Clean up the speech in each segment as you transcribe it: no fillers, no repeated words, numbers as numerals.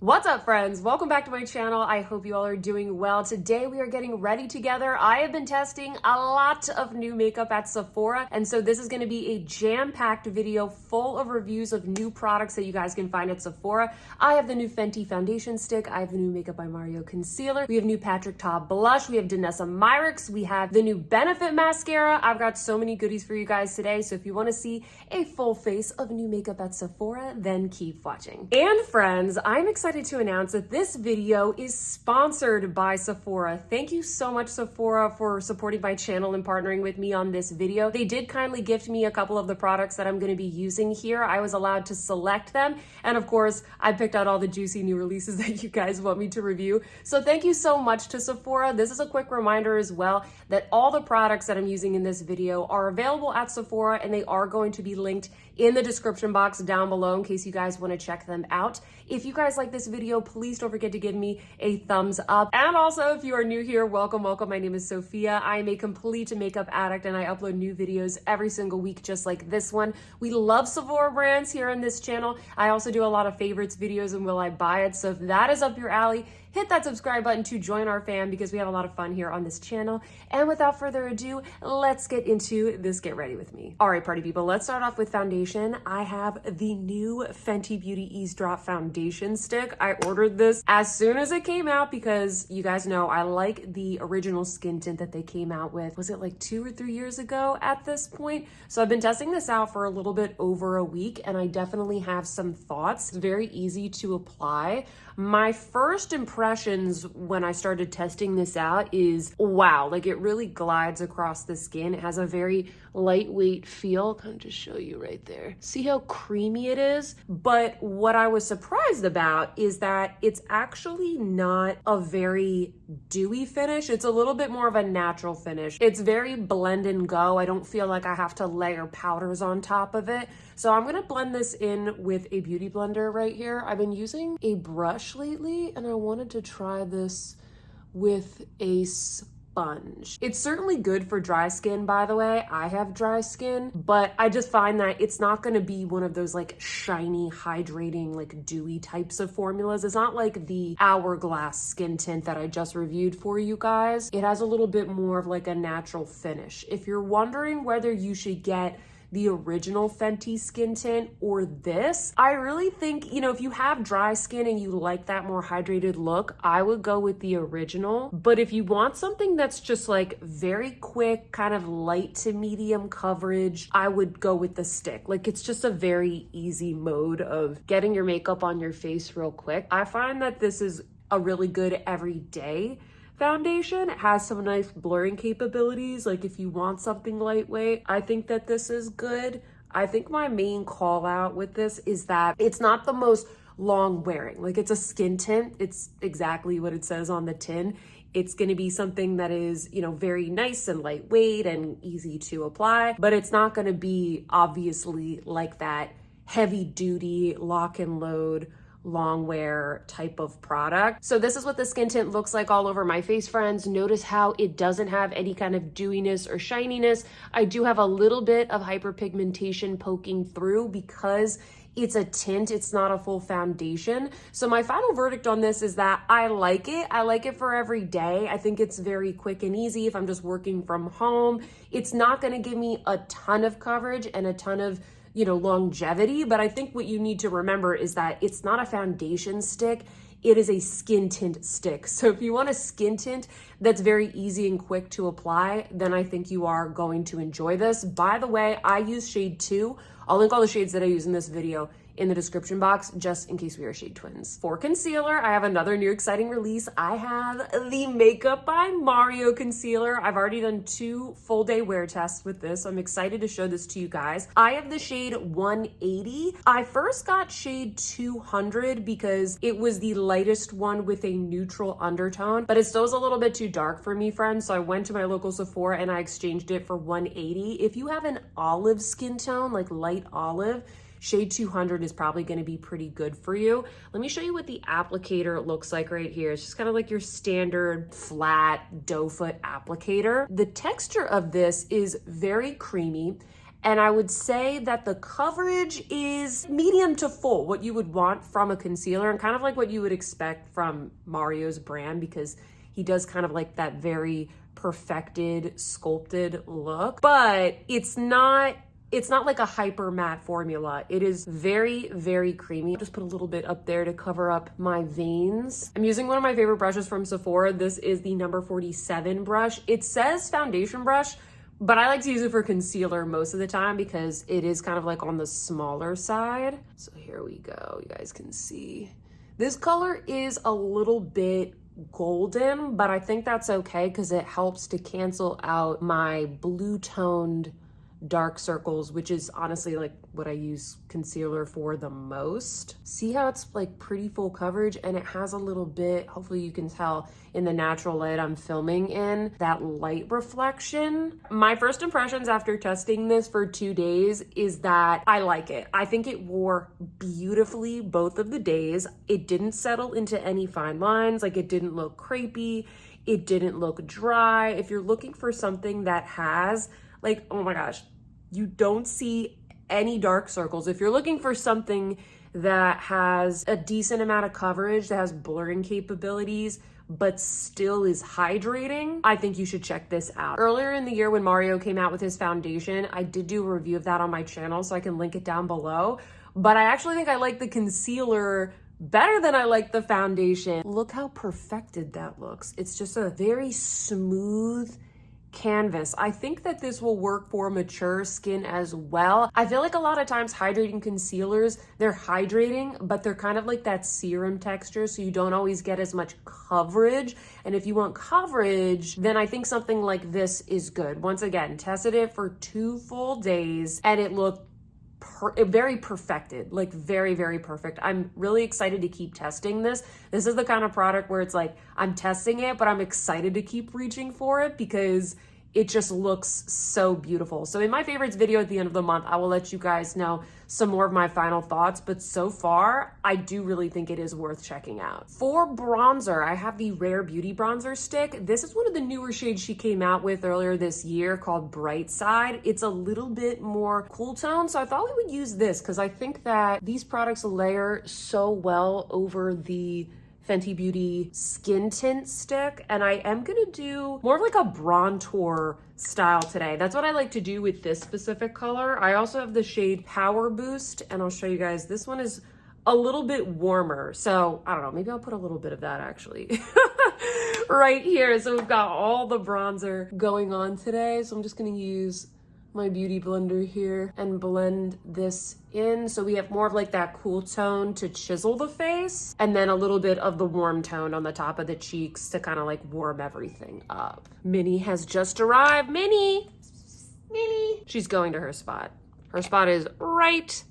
What's up, friends? Welcome back to my channel. I hope you all are doing well. Today we are getting ready together. I have been testing a lot of new makeup at Sephora, and so this is going to be a jam-packed video full of reviews of new products that you guys can find at Sephora. I have the new Fenty foundation stick. I have the new Makeup by Mario concealer. We have new Patrick Ta blush. We have Danessa Myricks. We have the new Benefit mascara. I've got so many goodies for you guys today, so if you want to see a full face of new makeup at Sephora, then keep watching. And friends, I'm excited to announce that this video is sponsored by Sephora. Thank you so much, Sephora, for supporting my channel and partnering with me on this video. They did kindly gift me a couple of the products that I'm going to be using here. I was allowed to select them, and of course, I picked out all the juicy new releases that you guys want me to review. So thank you so much to Sephora. This is a quick reminder as well that all the products that I'm using in this video are available at Sephora, and they are going to be linked in the description box down below in case you guys want to check them out. If you guys like this video, please don't forget to give me a thumbs up. And also, if you are new here, welcome. My name is Sophia. I am a complete makeup addict and I upload new videos every single week just like this one. We love Sephora brands here on this channel. I also do a lot of favorites videos and will I buy it. So if that is up your alley, hit that subscribe button to join our fam because we have a lot of fun here on this channel. And without further ado, let's get into this Get Ready With Me. All right, party people, let's start off with foundation. I have the new Fenty Beauty Ease Drop Foundation Stick. I ordered this as soon as it came out because you guys know I like the original skin tint that they came out with. Was it like 2 or 3 years ago at this point? So I've been testing this out for a little bit over a week and I definitely have some thoughts. It's very easy to apply. My first impressions when I started testing this out is, wow, like it really glides across the skin. It has a very lightweight feel. Kind of just show you right there. See how creamy it is? But what I was surprised about is that it's actually not a very dewy finish. It's a little bit more of a natural finish. It's very blend and go. I don't feel like I have to layer powders on top of it. So I'm gonna blend this in with a beauty blender right here. I've been using a brush lately and I wanted to try this with a sponge. It's certainly good for dry skin, by the way. I have dry skin, but I just find that it's not gonna be one of those like shiny, hydrating, like dewy types of formulas. It's not like the Hourglass skin tint that I just reviewed for you guys. It has a little bit more of like a natural finish. If you're wondering whether you should get the original Fenty skin tint or this, I really think, you know, if you have dry skin and you like that more hydrated look, I would go with the original. But if you want something that's just like very quick, kind of light to medium coverage, I would go with the stick. Like it's just a very easy mode of getting your makeup on your face real quick. I find that this is a really good everyday foundation. It has some nice blurring capabilities. Like if you want something lightweight, I think that this is good. I think my main call out with this is that it's not the most long wearing. Like it's a skin tint. It's exactly what it says on the tin. It's going to be something that is, you know, very nice and lightweight and easy to apply, but it's not going to be obviously like that heavy duty lock and load long wear type of product. So this is what the skin tint looks like all over my face, friends. Notice how it doesn't have any kind of dewiness or shininess. I do have a little bit of hyperpigmentation poking through because it's a tint, it's not a full foundation. So my final verdict on this is that I like it. I like it for every day. I think it's very quick and easy if I'm just working from home. It's not going to give me a ton of coverage and a ton of, you know, longevity, but I think what you need to remember is that it's not a foundation stick, it is a skin tint stick. So if you want a skin tint that's very easy and quick to apply, then I think you are going to enjoy this. By the way, I use shade 2. I'll link all the shades that I use in this video in the description box, just in case we are shade twins. For concealer, I have another new exciting release. I have the Makeup by Mario concealer. I've already done 2 full day wear tests with this. I'm excited to show this to you guys. I have the shade 180. I first got shade 200 because it was the lightest one with a neutral undertone, but it still was a little bit too dark for me, friends. So I went to my local Sephora and I exchanged it for 180. If you have an olive skin tone, like light olive, shade 200 is probably going to be pretty good for you. Let me show you what the applicator looks like right here. It's just kind of like your standard flat doe foot applicator. The texture of this is very creamy And I would say that the coverage is medium to full, what you would want from a concealer and kind of like what you would expect from Mario's brand, because he does kind of like that very perfected, sculpted look. But it's not like a hyper matte formula. It is very, very creamy. I'll just put a little bit up there to cover up my veins. I'm using one of my favorite brushes from Sephora. This is the number 47 brush. It says foundation brush, but I like to use it for concealer most of the time because it is kind of like on the smaller side. So here we go. You guys can see. This color is a little bit golden, but I think that's okay because it helps to cancel out my blue toned dark circles, which is honestly like what I use concealer for the most. See how it's like pretty full coverage, and it has a little bit, hopefully you can tell in the natural light I'm filming in, that light reflection. My first impressions after testing this for 2 days is that I like it. I think it wore beautifully both of the days. It didn't settle into any fine lines, like it didn't look crepey, it didn't look dry. If you're looking for something that has like, oh my gosh, you don't see any dark circles. If you're looking for something that has a decent amount of coverage, that has blurring capabilities, but still is hydrating, I think you should check this out. Earlier in the year when Mario came out with his foundation, I did do a review of that on my channel, so I can link it down below. But I actually think I like the concealer better than I like the foundation. Look how perfected that looks. It's just a very smooth canvas. I think that this will work for mature skin as well. I feel like a lot of times hydrating concealers, they're hydrating, but they're kind of like that serum texture, so you don't always get as much coverage. And if you want coverage, then I think something like this is good. Once again, tested it for 2 full days and it looked very perfected, like very, very perfect. I'm really excited to keep testing this. This is the kind of product where it's like, I'm testing it, but I'm excited to keep reaching for it because it just looks so beautiful. So in my favorites video at the end of the month, I will let you guys know some more of my final thoughts, but so far, I do really think it is worth checking out. For bronzer, I have the Rare Beauty bronzer stick. This is one of the newer shades she came out with earlier this year called Bright Side. It's a little bit more cool tone, so I thought we would use this because I think that these products layer so well over the Fenty Beauty Skin Tint stick, and I am gonna do more of like a bronzer style today. That's what I like to do with this specific color. I also have the shade Power Boost, and I'll show you guys. This one is a little bit warmer, so I don't know, maybe I'll put a little bit of that actually right here. So we've got all the bronzer going on today, so I'm just gonna use my beauty blender here and blend this in. So we have more of like that cool tone to chisel the face, and then a little bit of the warm tone on the top of the cheeks to kind of like warm everything up. Minnie has just arrived. Minnie. She's going to her spot. Her spot is right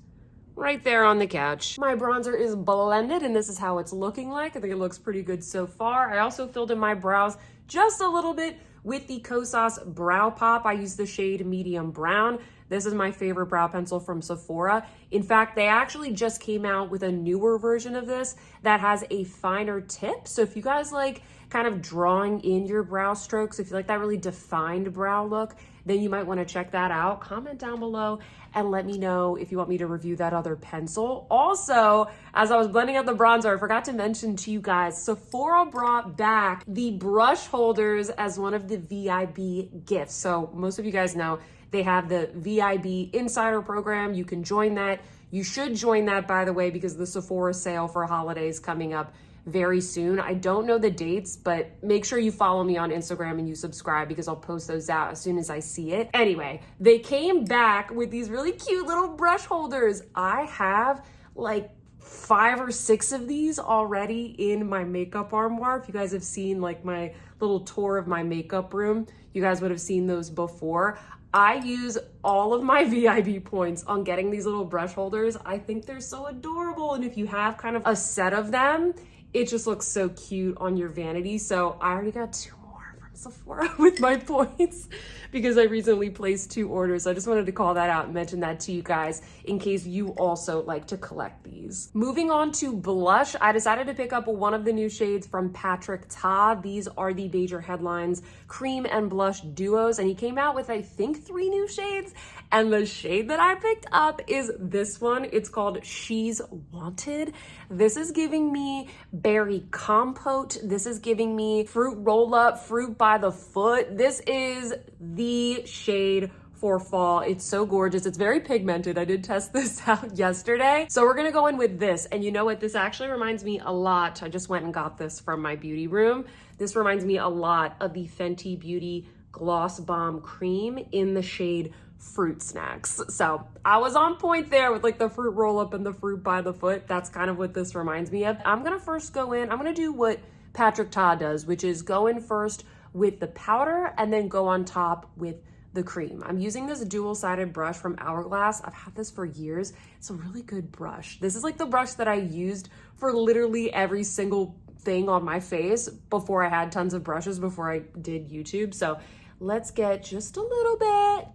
there on the couch. My bronzer is blended and this is how it's looking like. I think it looks pretty good so far. I also filled in my brows just a little bit with the Kosas Brow Pop. I use the shade Medium Brown. This is my favorite brow pencil from Sephora. In fact, they actually just came out with a newer version of this that has a finer tip. So if you guys like kind of drawing in your brow strokes, if you like that really defined brow look, then you might want to check that out. Comment down below and let me know if you want me to review that other pencil. Also, as I was blending out the bronzer, I forgot to mention to you guys, Sephora brought back the brush holders as one of the VIB gifts. So most of you guys know they have the VIB Insider program. You can join that. You should join that, by the way, because the Sephora sale for holidays coming up very soon. I don't know the dates, but make sure you follow me on Instagram and you subscribe because I'll post those out as soon as I see it. Anyway, they came back with these really cute little brush holders. I have like 5 or 6 of these already in my makeup armoire. If you guys have seen like my little tour of my makeup room, you guys would have seen those before. I use all of my VIB points on getting these little brush holders. I think they're so adorable. And if you have kind of a set of them, it just looks so cute on your vanity. So I already got 2 more from Sephora with my points because I recently placed 2 orders. So I just wanted to call that out and mention that to you guys in case you also like to collect these. Moving on to blush, I decided to pick up one of the new shades from Patrick Ta. These are the Major Headlines cream and blush duos, and he came out with I think 3 new shades, and the shade that I picked up is this one. It's called She's Wanted. This is giving me berry compote. This is giving me fruit roll up, fruit by the foot. This is the shade for fall. It's so gorgeous. It's very pigmented. I did test this out yesterday. So we're gonna go in with this. And you know what? This actually reminds me a lot. I just went and got this from my beauty room. This reminds me a lot of the Fenty Beauty Gloss Bomb Cream in the shade Fruit Snacks. So I was on point there with like the fruit roll up and the fruit by the foot. That's kind of what this reminds me of. I'm gonna first go in, I'm gonna do what Patrick Ta does, which is go in first with the powder and then go on top with the cream. I'm using this dual-sided brush from Hourglass. I've had this for years. It's a really good brush. This is like the brush that I used for literally every single thing on my face before I had tons of brushes before I did YouTube. So let's get just a little bit,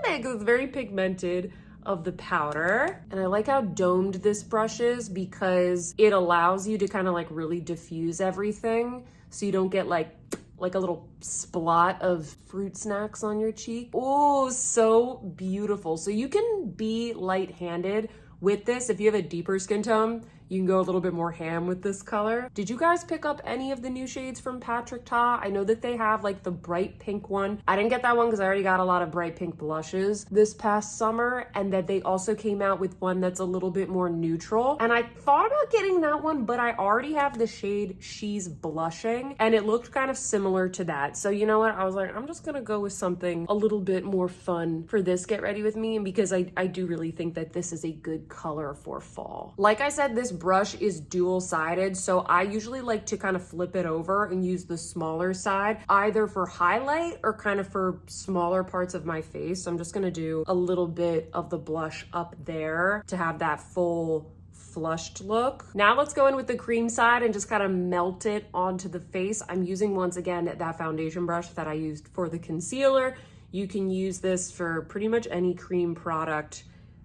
because it's very pigmented, of the powder. And I like how domed this brush is because it allows you to kind of like really diffuse everything so you don't get like a little splot of Fruit Snacks on your cheek. Oh, so beautiful. So you can be light-handed with this. If you have a deeper skin tone, you can go a little bit more ham with this color. Did you guys pick up any of the new shades from Patrick Ta? I know that they have like the bright pink one. I didn't get that one because I already got a lot of bright pink blushes this past summer, and that they also came out with one that's a little bit more neutral. And I thought about getting that one, but I already have the shade She's Blushing, and it looked kind of similar to that. So you know what? I was like, I'm just gonna go with something a little bit more fun for this Get Ready With Me, because I do really think that this is a good color for fall. Like I said, this brush is dual-sided, so I usually like to kind of flip it over and use the smaller side, either for highlight or kind of for smaller parts of my face. So I'm just gonna do a little bit of the blush up there to have that full flushed look. Now let's go in with the cream side and just kind of melt it onto the face. I'm using, once again, that foundation brush that I used for the concealer. You can use this for pretty much any cream product.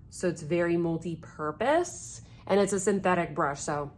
So it's very multi-purpose, and it's a synthetic brush, so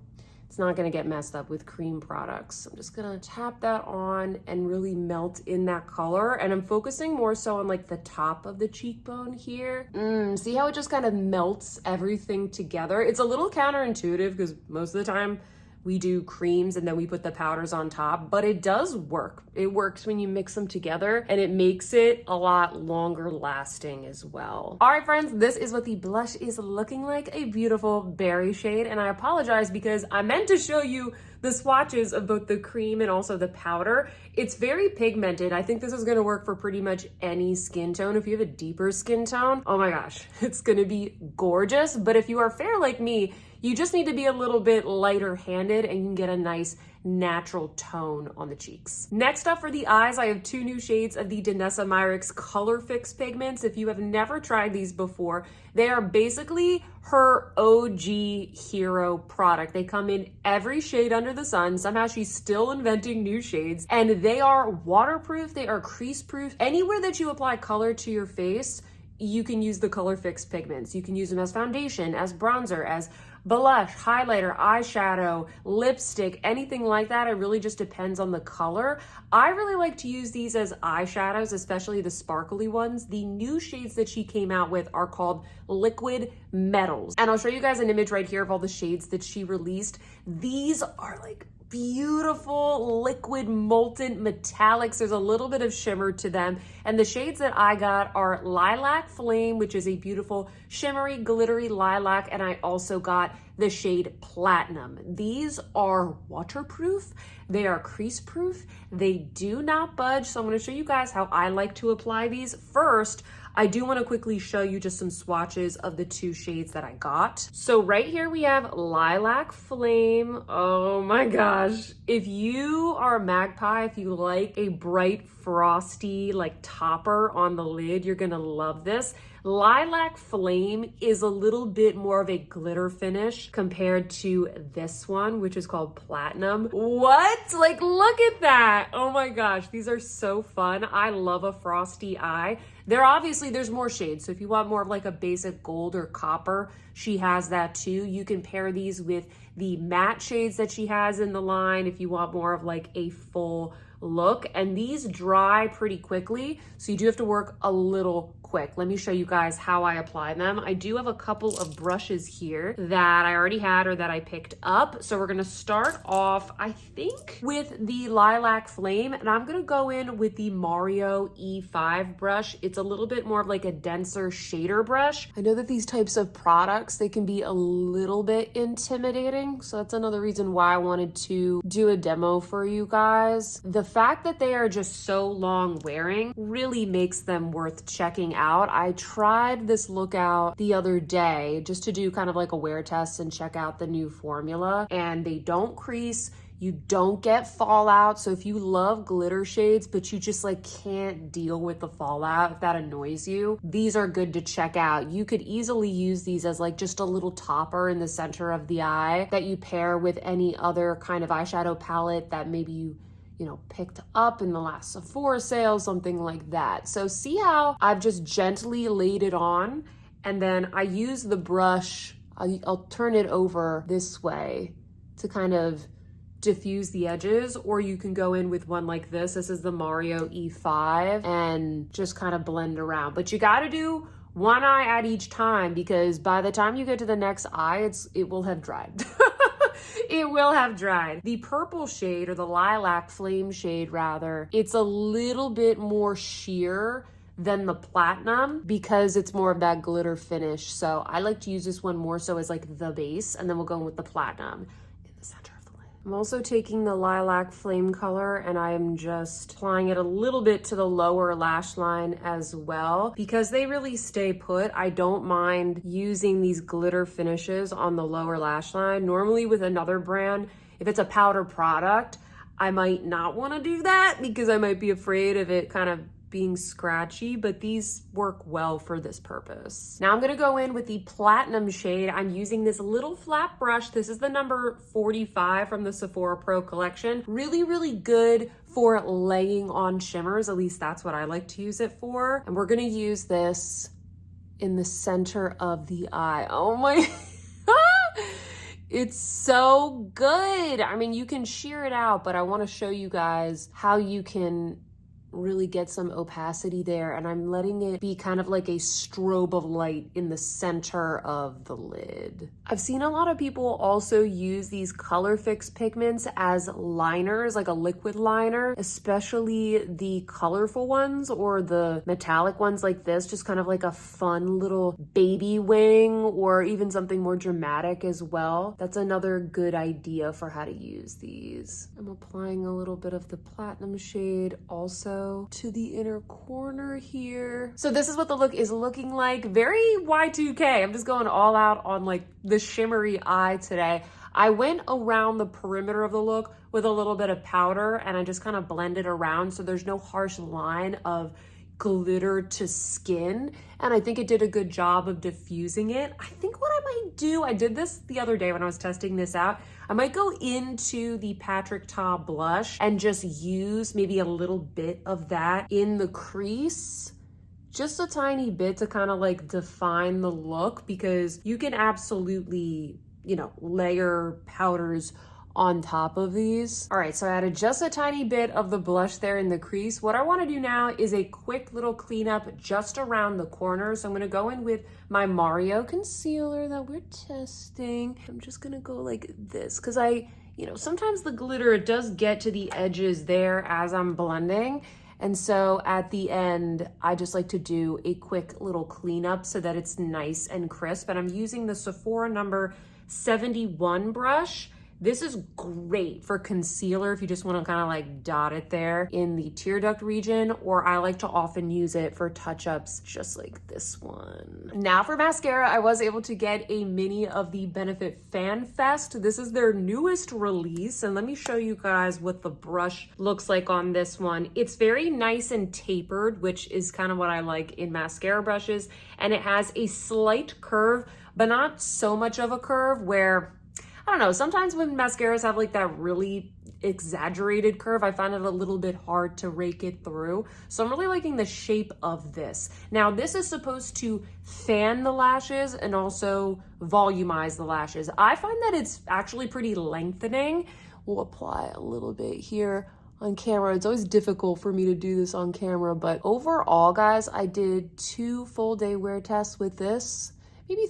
it's not gonna get messed up with cream products. I'm just gonna tap that on and really melt in that color. And I'm focusing more so on like the top of the cheekbone here. See how it just kind of melts everything together? It's a little counterintuitive because most of the time we do creams and then we put the powders on top, but it does work. It works when you mix them together, and it makes it a lot longer lasting as well. All right, friends, this is what the blush is looking like, a beautiful berry shade. And I apologize because I meant to show you the swatches of both the cream and also the powder. It's very pigmented. I think this is gonna work for pretty much any skin tone. If you have a deeper skin tone, oh my gosh, it's gonna be gorgeous. But if you are fair like me, you just need to be a little bit lighter handed and you can get a nice natural tone on the cheeks. Next up for the eyes, I have 2 new shades of the Danessa Myricks Colorfix pigments. If you have never tried these before, they are basically her OG hero product. They come in every shade under the sun. Somehow she's still inventing new shades, and they are waterproof, they are crease proof. Anywhere that you apply color to your face, you can use the Colorfix pigments. You can use them as foundation, as bronzer, as blush, highlighter, eyeshadow, lipstick, anything like that. It really just depends on the color. I really like to use these as eyeshadows, especially the sparkly ones. The new shades that she came out with are called Liquid Metals. And I'll show you guys an image right here of all the shades that she released. These are like beautiful liquid molten metallics. There's a little bit of shimmer to them, and the shades that I got are Lilac Flame, which is a beautiful shimmery glittery lilac, and I also got the shade Platinum. These are waterproof, they are crease proof, they do not budge. So I'm going to show you guys how I like to apply these. First, I do want to quickly show you just some swatches of the 2 shades that I got. So right here we have Lilac Flame. Oh my gosh. If you are a magpie, if you like a bright frosty like topper on the lid, you're gonna love this. Lilac Flame is a little bit more of a glitter finish compared to this one, which is called Platinum. What? Like, look at that. Oh my gosh, these are so fun. I love a frosty eye. There's more shades. So if you want more of like a basic gold or copper, she has that too. You can pair these with the matte shades that she has in the line if you want more of like a full look. And these dry pretty quickly, so you do have to work a little quick. Let me show you guys how I apply them. I do have a couple of brushes here that I already had or that I picked up. So we're gonna start off, I think, with the Lilac Flame, and I'm gonna go in with the Mario E5 brush. It's a little bit more of like a denser shader brush. I know that these types of products, they can be a little bit intimidating, so that's another reason why I wanted to do a demo for you guys. The fact that they are just so long wearing really makes them worth checking out. I tried this look out the other day just to do kind of like a wear test and check out the new formula, and they don't crease. You don't get fallout. So if you love glitter shades, but you just like can't deal with the fallout, if that annoys you, these are good to check out. You could easily use these as like just a little topper in the center of the eye that you pair with any other kind of eyeshadow palette that maybe you picked up in the last Sephora sale, something like that. So see how I've just gently laid it on, and then I use the brush, I'll turn it over this way to kind of diffuse the edges, or you can go in with one like this. This is the Mario E5, and just kind of blend around. But you gotta do one eye at each time, because by the time you get to the next eye, it will have dried. It will have dried. The purple shade, or the Lilac Flame shade rather, it's a little bit more sheer than the Platinum because it's more of that glitter finish. So I like to use this one more so as like the base, and then we'll go in with the Platinum in the center of the lid. I'm also taking the Lilac Flame color, and I am just applying it a little bit to the lower lash line as well, because they really stay put. I don't mind using these glitter finishes on the lower lash line. Normally with another brand, if it's a powder product, I might not want to do that because I might be afraid of it kind of being scratchy, but these work well for this purpose. Now I'm gonna go in with the Platinum shade. I'm using this little flat brush. This is the number 45 from the Sephora Pro collection. Really, really good for laying on shimmers. At least that's what I like to use it for. And we're gonna use this in the center of the eye. Oh my, it's so good. I mean, you can sheer it out, but I wanna show you guys how you can really get some opacity there, and I'm letting it be kind of like a strobe of light in the center of the lid. I've seen a lot of people also use these Colorfix pigments as liners, like a liquid liner, especially the colorful ones or the metallic ones like this, just kind of like a fun little baby wing, or even something more dramatic as well. That's another good idea for how to use these. I'm applying a little bit of the Platinum shade also to the inner corner here. So this is what the look is looking like. Very Y2K. I'm just going all out on like the shimmery eye today. I went around the perimeter of the look with a little bit of powder, and I just kind of blended around so there's no harsh line of glitter to skin, and I think it did a good job of diffusing it. I think what I might do, I did this the other day when I was testing this out, I might go into the Patrick Ta blush and just use maybe a little bit of that in the crease, just a tiny bit to kind of like define the look, because you can absolutely, layer powders on top of these. All right, so I added just a tiny bit of the blush there in the crease. What I wanna do now is a quick little cleanup just around the corners. So I'm gonna go in with my Mario concealer that we're testing. I'm just gonna go like this, because sometimes the glitter, it does get to the edges there as I'm blending. And so at the end, I just like to do a quick little cleanup so that it's nice and crisp. And I'm using the Sephora number 71 brush. This is great for concealer if you just want to kind of like dot it there in the tear duct region, or I like to often use it for touch-ups just like this one. Now for mascara, I was able to get a mini of the Benefit Fan Fest. This is their newest release, and let me show you guys what the brush looks like on this one. It's very nice and tapered, which is kind of what I like in mascara brushes, and it has a slight curve, but not so much of a curve where, I don't know, sometimes when mascaras have like that really exaggerated curve, I find it a little bit hard to rake it through. So I'm really liking the shape of this. Now this is supposed to fan the lashes and also volumize the lashes. I find that it's actually pretty lengthening. We'll apply a little bit here on camera. It's always difficult for me to do this on camera, but overall, guys, I did 2 full day wear tests with this. Maybe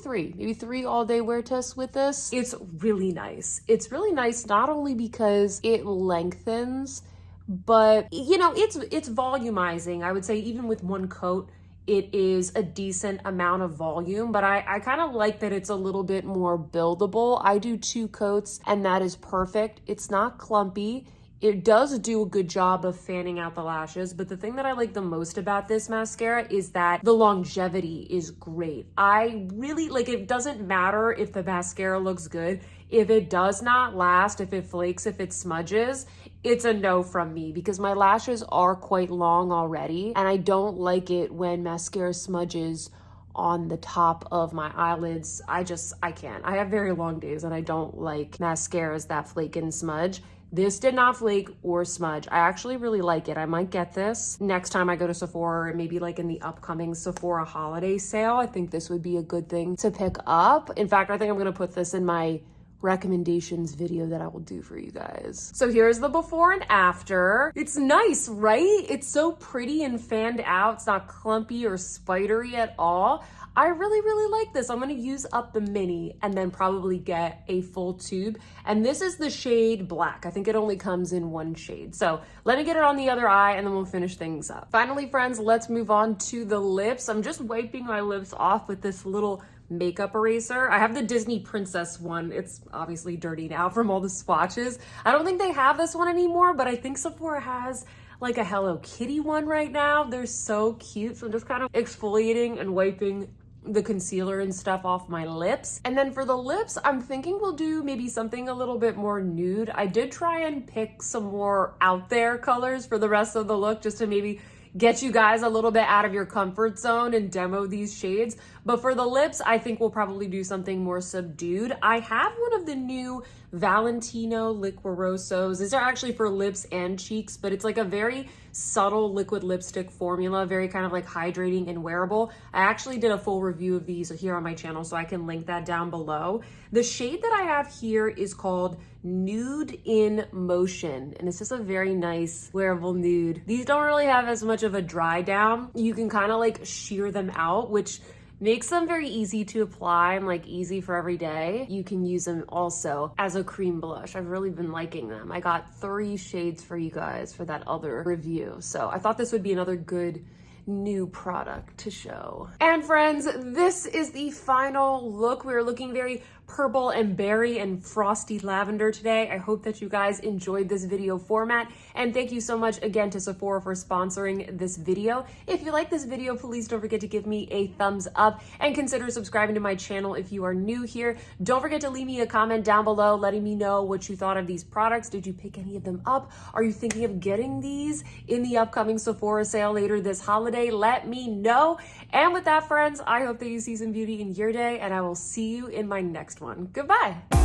three all day wear tests with this. It's really nice. It's really nice not only because it lengthens, but you know, it's volumizing. I would say even with one coat, it is a decent amount of volume, but I kind of like that it's a little bit more buildable. I do 2 coats and that is perfect. It's not clumpy. It does do a good job of fanning out the lashes, but the thing that I like the most about this mascara is that the longevity is great. I really like, it doesn't matter if the mascara looks good. If it does not last, if it flakes, if it smudges, it's a no from me because my lashes are quite long already, and I don't like it when mascara smudges on the top of my eyelids. I can't. I have very long days and I don't like mascaras that flake and smudge. This did not flake or smudge. I actually really like it. I might get this next time I go to Sephora, or maybe like in the upcoming Sephora holiday sale. I think this would be a good thing to pick up. In fact, I think I'm gonna put this in my recommendations video that I will do for you guys. So here's the before and after. It's nice, right? It's so pretty and fanned out. It's not clumpy or spidery at all. I really, really like this. I'm gonna use up the mini and then probably get a full tube. And this is the shade Black. I think it only comes in 1 shade. So let me get it on the other eye and then we'll finish things up. Finally, friends, let's move on to the lips. I'm just wiping my lips off with this little makeup eraser. I have the Disney Princess one. It's obviously dirty now from all the swatches. I don't think they have this one anymore, but I think Sephora has like a Hello Kitty one right now. They're so cute. So I'm just kind of exfoliating and wiping the concealer and stuff off my lips. And then for the lips, I'm thinking we'll do maybe something a little bit more nude. I did try and pick some more out there colors for the rest of the look just to maybe get you guys a little bit out of your comfort zone and demo these shades. But for the lips, I think we'll probably do something more subdued. I have one of the new Valentino Liquirossos. These are actually for lips and cheeks, but it's like a very subtle liquid lipstick formula, very kind of like hydrating and wearable. I actually did a full review of these here on my channel, so I can link that down below. The shade that I have here is called Nude in Motion, and it's just a very nice wearable nude. These don't really have as much of a dry down. You can kind of like sheer them out, which makes them very easy to apply and like easy for every day. You can use them also as a cream blush. I've really been liking them. I got 3 shades for you guys for that other review. So I thought this would be another good new product to show. And friends, this is the final look. We're looking very purple and berry and frosty lavender today. I hope that you guys enjoyed this video format, and thank you so much again to Sephora for sponsoring this video. If you like this video, please don't forget to give me a thumbs up and consider subscribing to my channel if you are new here. Don't forget to leave me a comment down below letting me know what you thought of these products. Did you pick any of them up? Are you thinking of getting these in the upcoming Sephora sale later this holiday? Let me know. And with that, friends, I hope that you see some beauty in your day, and I will see you in my next one. Goodbye.